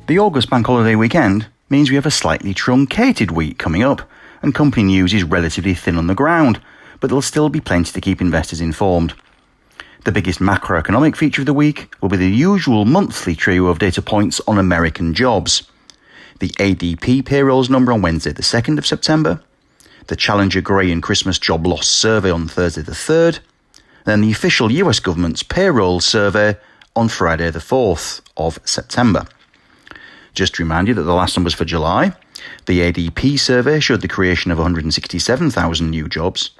The August bank holiday weekend means we have a slightly truncated week coming up, and company news is relatively thin on the ground, but there'll still be plenty to keep investors informed. The biggest macroeconomic feature of the week will be the usual monthly trio of data points on American jobs. The ADP payrolls number on Wednesday the 2nd of September, the Challenger Gray and Christmas job loss survey on Thursday the 3rd, then the official US government's payroll survey on Friday the 4th of September. Just to remind you that the last numbers for July, the ADP survey showed the creation of 167,000 new jobs.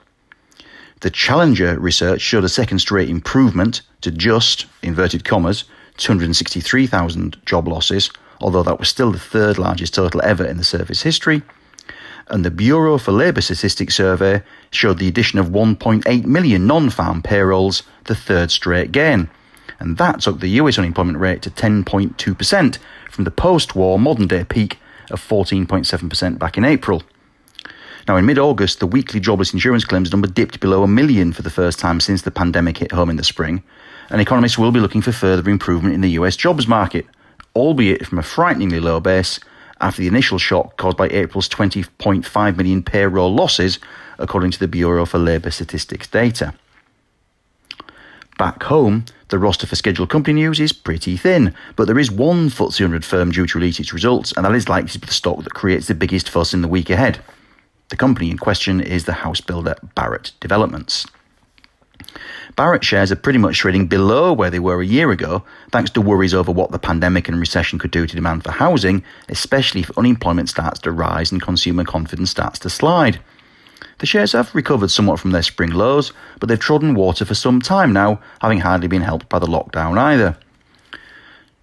The Challenger research showed a second straight improvement to just, inverted commas, 263,000 job losses, although that was still the third largest total ever in the survey's history. And the Bureau for Labour Statistics survey showed the addition of 1.8 million non-farm payrolls, the third straight gain. And that took the US unemployment rate to 10.2% from the post-war modern-day peak of 14.7% back in April. Now, in mid-August, the weekly jobless insurance claims number dipped below 1 million for the first time since the pandemic hit home in the spring, and economists will be looking for further improvement in the US jobs market, albeit from a frighteningly low base after the initial shock caused by April's 20.5 million payroll losses, according to the Bureau for Labour Statistics data. Back home, the roster for scheduled company news is pretty thin, but there is one FTSE 100 firm due to release its results, and that is likely to be the stock that creates the biggest fuss in the week ahead. The company in question is the house builder Barratt Developments. Barratt shares are pretty much trading below where they were a year ago, thanks to worries over what the pandemic and recession could do to demand for housing, especially if unemployment starts to rise and consumer confidence starts to slide. The shares have recovered somewhat from their spring lows, but they've trodden water for some time now, having hardly been helped by the lockdown either.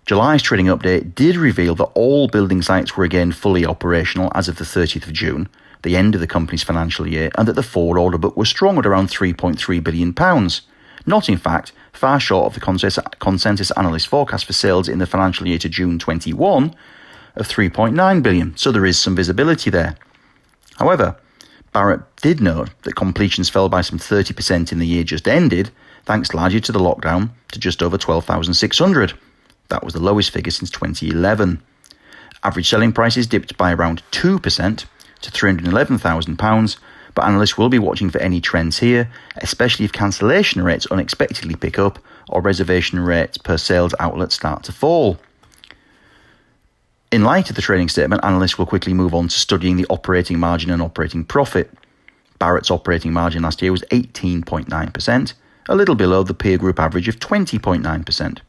July's trading update did reveal that all building sites were again fully operational as of the 30th of June, the end of the company's financial year, and that the forward order book was strong at around £3.3 billion. Not, in fact, far short of the consensus analyst forecast for sales in the financial year to June 21 of £3.9 billion, so there is some visibility there. However, Barratt did note that completions fell by some 30% in the year just ended, thanks largely to the lockdown, to just over 12,600. That was the lowest figure since 2011. Average selling prices dipped by around 2% to £311,000, but analysts will be watching for any trends here, especially if cancellation rates unexpectedly pick up or reservation rates per sales outlet start to fall. In light of the trading statement, analysts will quickly move on to studying the operating margin and operating profit. Barratt's operating margin last year was 18.9%, a little below the peer group average of 20.9%.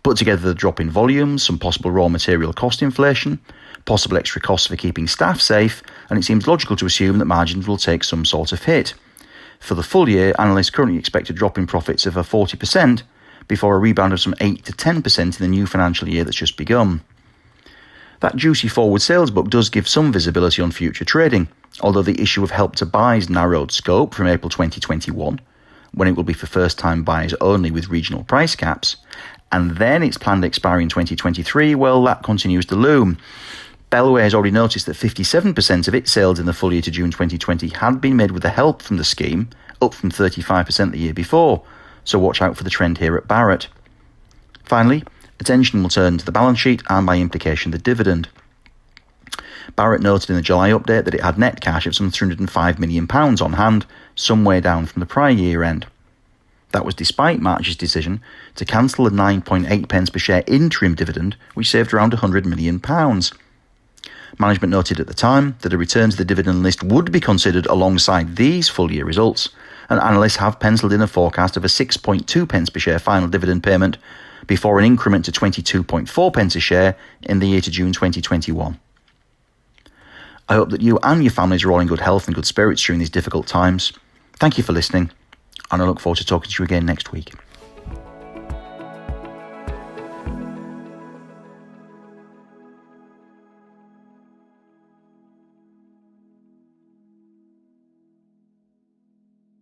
Put together the drop in volumes, some possible raw material cost inflation, possible extra costs for keeping staff safe, and it seems logical to assume that margins will take some sort of hit. For the full year, analysts currently expect a drop in profits of 40% before a rebound of some 8 to 10% in the new financial year that's just begun. That juicy forward sales book does give some visibility on future trading, although the issue of Help to Buy's narrowed scope from April 2021, when it will be for first-time buyers only with regional price caps, and then its planned expiry in 2023, well, that continues to loom. Bellway has already noticed that 57% of its sales in the full year to June 2020 had been made with the help from the scheme, up from 35% the year before, so watch out for the trend here at Barratt. Finally, attention will turn to the balance sheet and by implication the dividend. Barratt noted in the July update that it had net cash of some £305 million on hand, some way down from the prior year end. That was despite March's decision to cancel the 9.8p per share interim dividend, which saved around £100 million. Management noted at the time that a return to the dividend list would be considered alongside these full-year results, and analysts have penciled in a forecast of a 6.2p per share final dividend payment before an increment to 22.4p a share in the year to June 2021. I hope that you and your families are all in good health and good spirits during these difficult times. Thank you for listening, and I look forward to talking to you again next week.